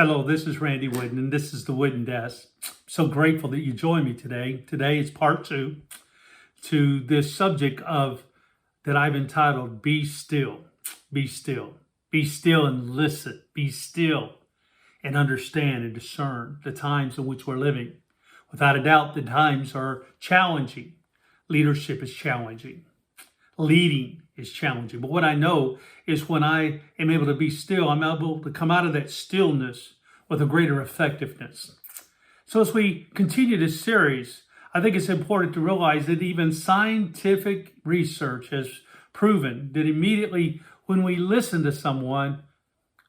Hello, this is Randy Wooden, and this is the Wooden Desk. So grateful that you joined me today. Today is part 2 to this subject of that I've entitled "Be Still, Be Still, Be Still and Listen, Be Still and Understand and Discern the times in which we're living." Without a doubt, the times are challenging. Leadership is challenging. Leading is challenging. But what I know is when I am able to be still, I'm able to come out of that stillness with a greater effectiveness. So as we continue this series, I think it's important to realize that even scientific research has proven that immediately when we listen to someone,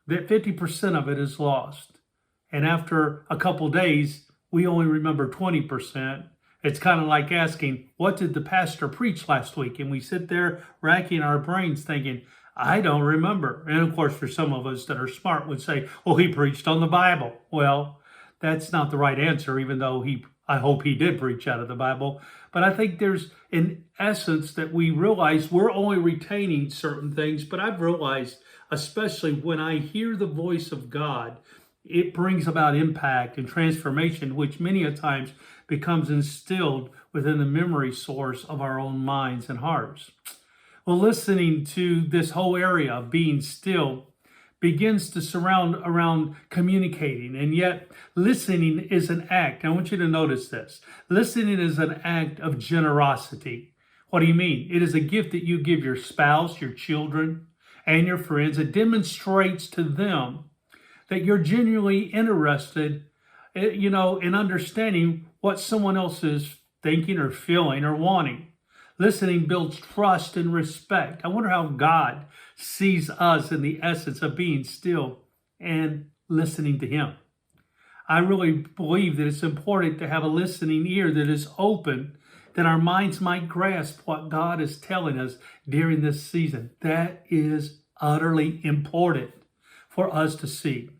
that 50% of it is lost. And after a couple days, we only remember 20%. It's kind of like asking, what did the pastor preach last week? And we sit there racking our brains thinking, I don't remember. And of course, for some of us that are smart would say, well, he preached on the Bible. Well, that's not the right answer, even though I hope he did preach out of the Bible. But I think there's an essence that we realize we're only retaining certain things. But I've realized, especially when I hear the voice of God, it brings about impact and transformation, which many a times becomes instilled within the memory source of our own minds and hearts. Well, listening to this whole area of being still begins to surround around communicating, and yet listening is an act. I want you to notice this. Listening is an act of generosity. What do you mean? It is a gift that you give your spouse, your children, and your friends. It demonstrates to them that you're genuinely interested, in understanding what someone else is thinking or feeling or wanting. Listening builds trust and respect. I wonder how God sees us in the essence of being still and listening to Him. I really believe that it's important to have a listening ear that is open, that our minds might grasp what God is telling us during this season. That is utterly important for us to see.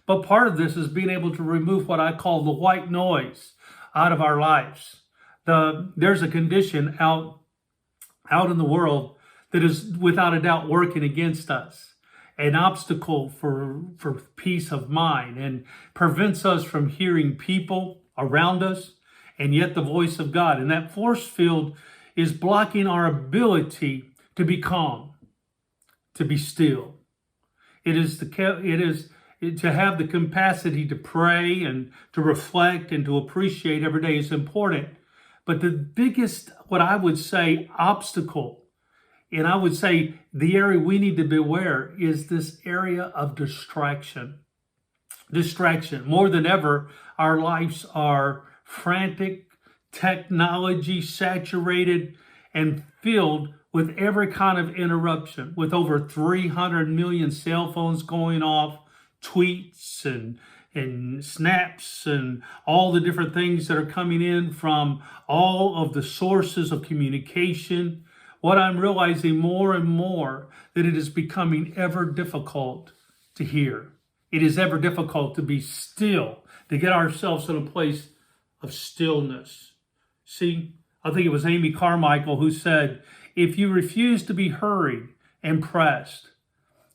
But part of this is being able to remove what I call the white noise out of our lives. There's a condition out in the world that is without a doubt working against us, an obstacle for peace of mind, and prevents us from hearing people around us and yet the voice of God. And that force field is blocking our ability to be calm, to be still. It is to have the capacity to pray and to reflect and to appreciate every day is important. But the biggest, what I would say, obstacle, and I would say the area we need to beware is this area of distraction. Distraction. More than ever, our lives are frantic, technology saturated, and filled with every kind of interruption, with over 300 million cell phones going off, tweets and snaps and all the different things that are coming in from all of the sources of communication. What I'm realizing more and more that it is becoming ever difficult to hear. It is ever difficult to be still, to get ourselves in a place of stillness. See, I think it was Amy Carmichael who said, if you refuse to be hurried and pressed,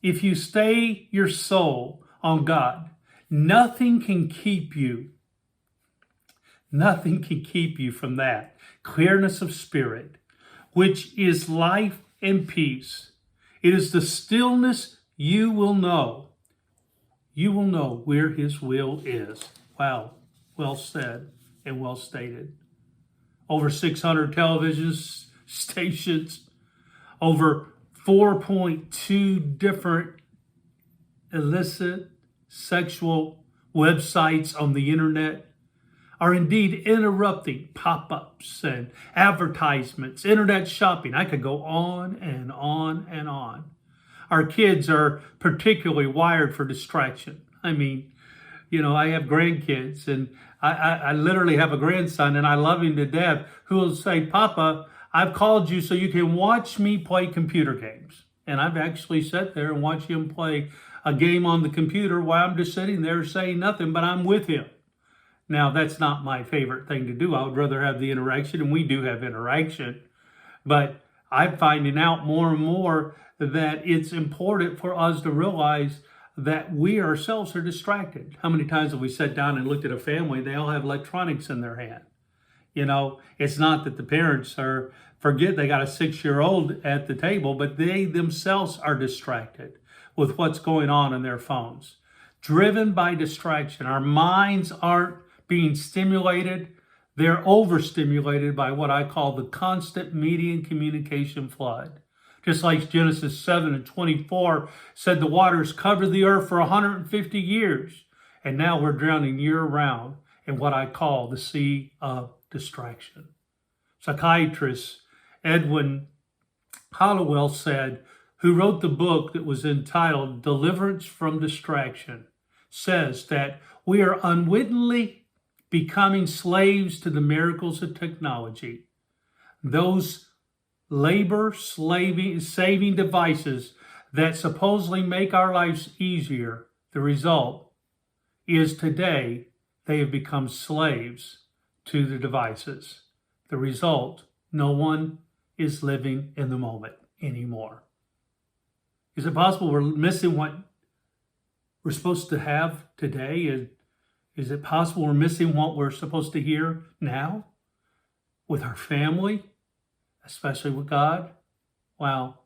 if you stay your soul on God, nothing can keep you from that clearness of spirit, which is life and peace. It is the stillness you will know. You will know where His will is. Wow, well said and well stated. Over 600 television stations, over 4.2 different illicit sexual websites on the internet are indeed interrupting pop-ups and advertisements, internet shopping. I could go on and on and on. Our kids are particularly wired for distraction. I mean, I have grandkids, and I literally have a grandson, and I love him to death, who will say, Papa, I've called you so you can watch me play computer games. And I've actually sat there and watched him play a game on the computer while I'm just sitting there saying nothing, but I'm with him. Now, that's not my favorite thing to do. I would rather have the interaction, and we do have interaction. But I'm finding out more and more that it's important for us to realize that we ourselves are distracted. How many times have we sat down and looked at a family, they all have electronics in their hand? You know, it's not that the parents forget they got a 6-year-old at the table, but they themselves are distracted with what's going on in their phones. Driven by distraction. Our minds aren't being stimulated. They're overstimulated by what I call the constant media and communication flood. Just like Genesis 7:24 said, the waters covered the earth for 150 years. And now we're drowning year round in what I call the sea of distraction. Psychiatrist Edwin Hollowell said, who wrote the book that was entitled Deliverance from Distraction, says that we are unwittingly becoming slaves to the miracles of technology. Those saving devices that supposedly make our lives easier, the result is today they have become slaves to the devices. The result, no one is living in the moment anymore. Is it possible we're missing what we're supposed to have today? Is it possible we're missing what we're supposed to hear now with our family, especially with God? Wow.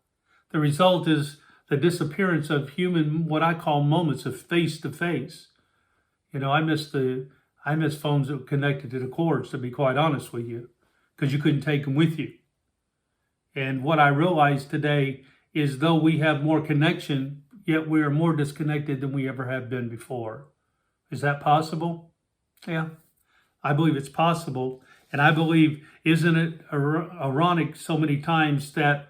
The result is the disappearance of human, what I call moments of face-to-face. You know, I miss phones that were connected to the cords, to be quite honest with you, because you couldn't take them with you. And what I realize today is though we have more connection, yet we are more disconnected than we ever have been before. Is that possible? Yeah, I believe it's possible. And I believe, isn't it ironic so many times that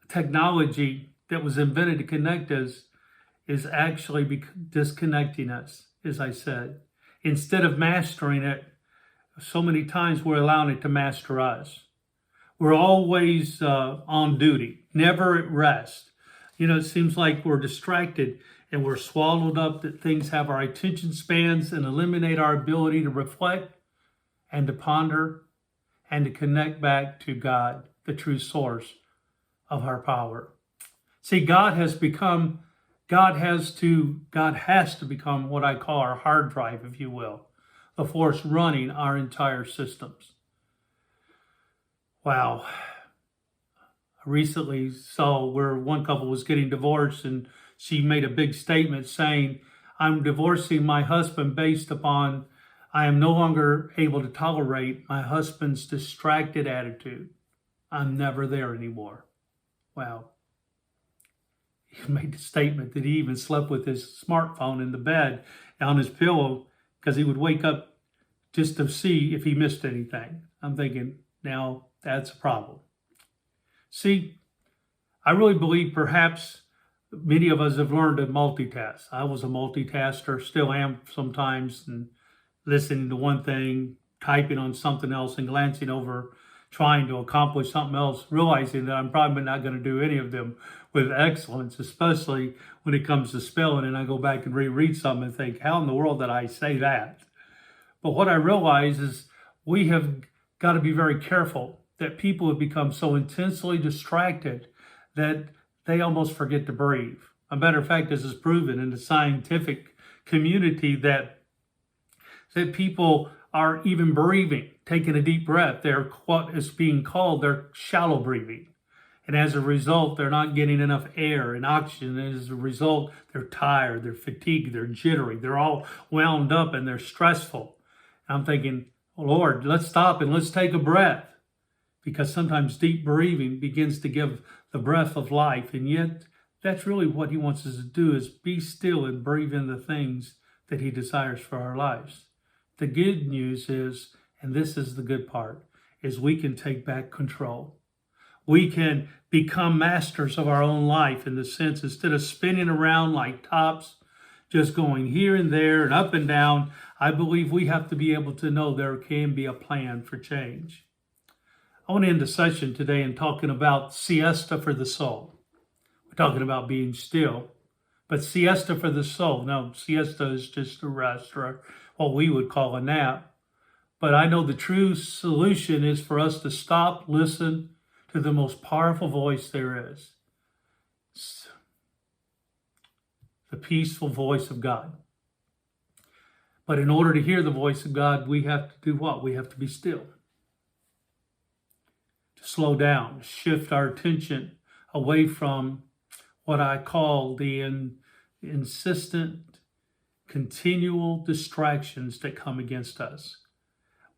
technology that was invented to connect us is actually disconnecting us, as I said. Instead of mastering it, so many times we're allowing it to master us. We're always on duty, never at rest. You know, it seems like we're distracted and we're swallowed up, that things have our attention spans and eliminate our ability to reflect and to ponder and to connect back to God, the true source of our power. See, God has to become what I call our hard drive, if you will, the force running our entire systems. Wow. I recently saw where one couple was getting divorced and she made a big statement saying, I'm divorcing my husband based upon I am no longer able to tolerate my husband's distracted attitude. I'm never there anymore. Wow. He made the statement that he even slept with his smartphone in the bed on his pillow because he would wake up just to see if he missed anything. I'm thinking, now that's a problem. See, I really believe perhaps many of us have learned to multitask. I was a multitasker, still am sometimes, and listening to one thing, typing on something else, and glancing over, trying to accomplish something else, realizing that I'm probably not going to do any of them with excellence, especially when it comes to spelling, and I go back and reread something and think, how in the world did I say that? But what I realize is we have got to be very careful that people have become so intensely distracted that they almost forget to breathe. A matter of fact, this is proven in the scientific community that people are even breathing, taking a deep breath. They're what is being called, they're shallow breathing. And as a result, they're not getting enough air and oxygen. And as a result, they're tired, they're fatigued, they're jittery, they're all wound up and they're stressful. And I'm thinking, Lord, let's stop and let's take a breath. Because sometimes deep breathing begins to give the breath of life. And yet, that's really what he wants us to do, is be still and breathe in the things that he desires for our lives. The good news is, and this is the good part, is we can take back control. We can become masters of our own life in the sense, instead of spinning around like tops, just going here and there and up and down, I believe we have to be able to know there can be a plan for change. I want to end the session today in talking about siesta for the soul. We're talking about being still, but siesta for the soul. Now, siesta is just a rest, or what we would call a nap. But I know the true solution is for us to stop, listen to the most powerful voice there is. the peaceful voice of God. But in order to hear the voice of God, we have to do what? We have to be still. To slow down, shift our attention away from what I call the insistent, continual distractions that come against us.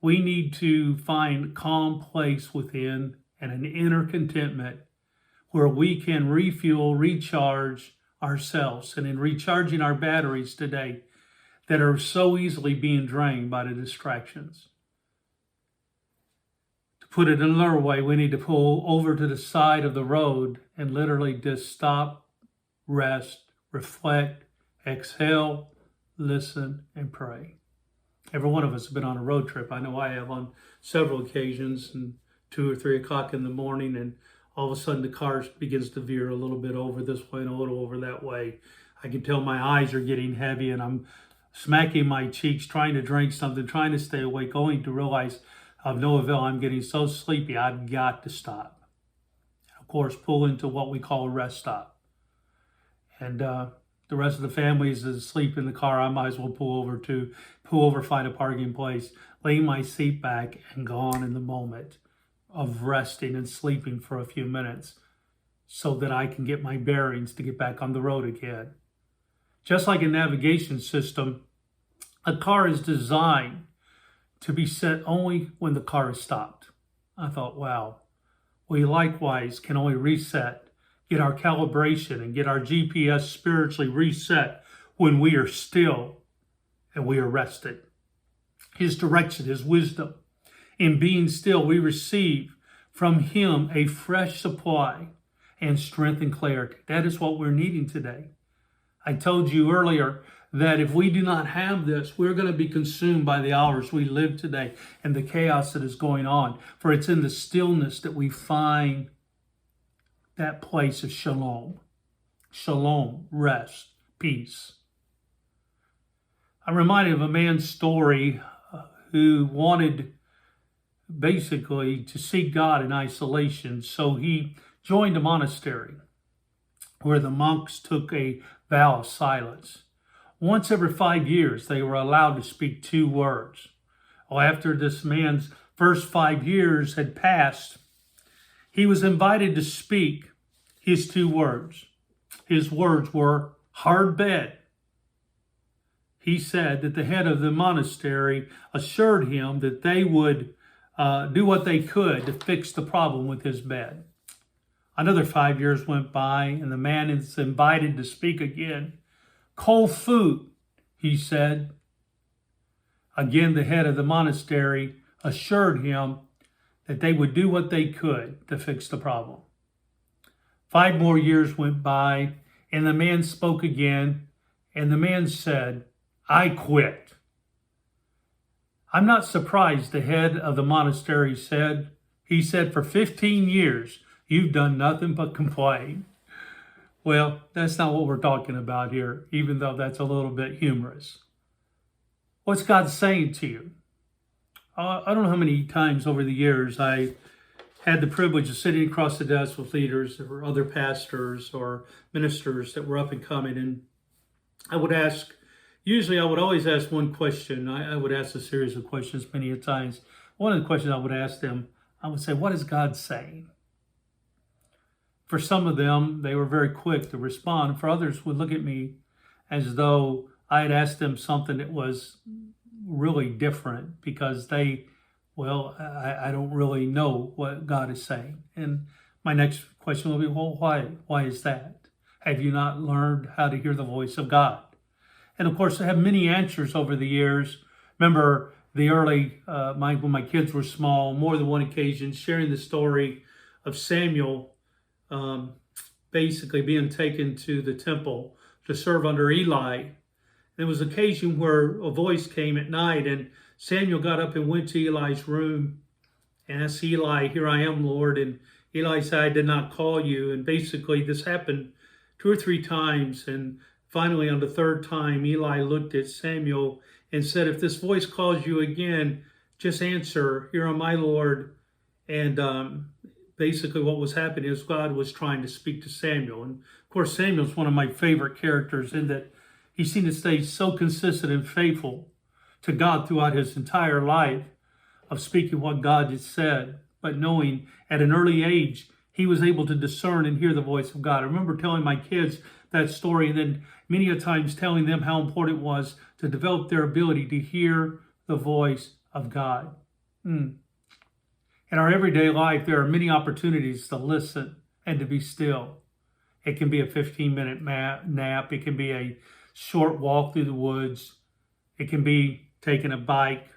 We need to find a calm place within and an inner contentment where we can refuel, recharge ourselves. And in recharging our batteries today that are so easily being drained by the distractions. To put it another way, we need to pull over to the side of the road and literally just stop, rest, reflect, exhale, listen, and pray. Every one of us has been on a road trip. I know I have on several occasions, and 2 or 3 o'clock in the morning, and all of a sudden the car begins to veer a little bit over this way and a little over that way. I can tell my eyes are getting heavy, and I'm smacking my cheeks, trying to drink something, trying to stay awake, only to realize of no avail. I'm getting so sleepy, I've got to stop. Of course, pull into what we call a rest stop. And the rest of the family is asleep in the car. I might as well pull over, find a parking place, lay my seat back, and go on in the moment of resting and sleeping for a few minutes so that I can get my bearings to get back on the road again. Just like a navigation system, a car is designed to be set only when the car is stopped. I thought, wow, we likewise can only reset, get our calibration and get our GPS spiritually reset when we are still and we are rested. His direction, His wisdom. In being still, we receive from Him a fresh supply and strength and clarity. That is what we're needing today. I told you earlier that if we do not have this, we're going to be consumed by the hours we live today and the chaos that is going on. For it's in the stillness that we find that place of shalom. Shalom, rest, peace. I'm reminded of a man's story who wanted basically to seek God in isolation. So he joined a monastery where the monks took a vow of silence. Once every 5 years, they were allowed to speak 2 words. Well, after this man's first 5 years had passed, he was invited to speak his 2 words. His words were hard bed. He said that the head of the monastery assured him that they would do what they could to fix the problem with his bed. Another 5 years went by, and the man is invited to speak again. Cold food, he said. Again, the head of the monastery assured him that they would do what they could to fix the problem. 5 more years went by, and the man spoke again, and the man said, I quit. I'm not surprised, the head of the monastery said. He said, for 15 years, you've done nothing but complain. Well, that's not what we're talking about here, even though that's a little bit humorous. What's God saying to you? I don't know how many times over the years I had the privilege of sitting across the desk with leaders or other pastors or ministers that were up and coming. And I would always ask one question. I would ask a series of questions many a times. One of the questions I would ask them, I would say, what is God saying? For some of them, they were very quick to respond. For others would look at me as though I had asked them something that was really different because I don't really know what God is saying. And my next question will be, well, why? Why is that? Have you not learned how to hear the voice of God? And of course, I have many answers over the years. Remember the early, when my kids were small, more than one occasion, sharing the story of Samuel basically being taken to the temple to serve under Eli. There was an occasion where a voice came at night, and Samuel got up and went to Eli's room and asked Eli, here I am, Lord. And Eli said, I did not call you. And basically this happened 2 or 3 times. And finally, on the 3rd time, Eli looked at Samuel and said, if this voice calls you again, just answer, here am I, Lord. And basically what was happening is God was trying to speak to Samuel. And of course, Samuel's one of my favorite characters in that he seemed to stay so consistent and faithful to God throughout his entire life of speaking what God had said, but knowing at an early age he was able to discern and hear the voice of God. I remember telling my kids that story, and then many a times telling them how important it was to develop their ability to hear the voice of God. In our everyday life, there are many opportunities to listen and to be still. It can be a 15-minute nap. It can be a short walk through the woods. It can be taking a bike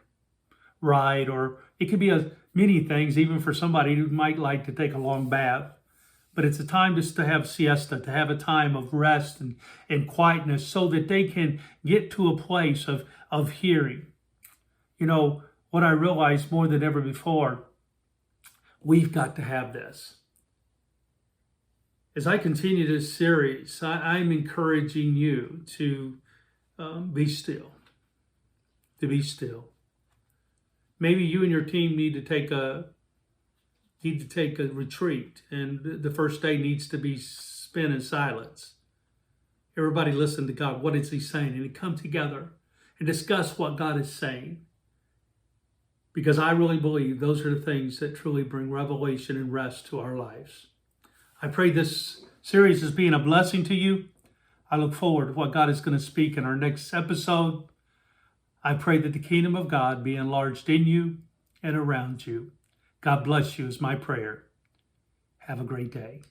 ride, or it could be many things, even for somebody who might like to take a long bath. But it's a time just to have siesta, to have a time of rest and quietness so that they can get to a place of hearing. You know, what I realized more than ever before, we've got to have this. As I continue this series, I'm encouraging you to be still, to be still. Maybe you and your team need to take a retreat, and the first day needs to be spent in silence. Everybody listen to God. What is he saying? And come together and discuss what God is saying. Because I really believe those are the things that truly bring revelation and rest to our lives. I pray this series is being a blessing to you. I look forward to what God is going to speak in our next episode. I pray that the kingdom of God be enlarged in you and around you. God bless you is my prayer. Have a great day.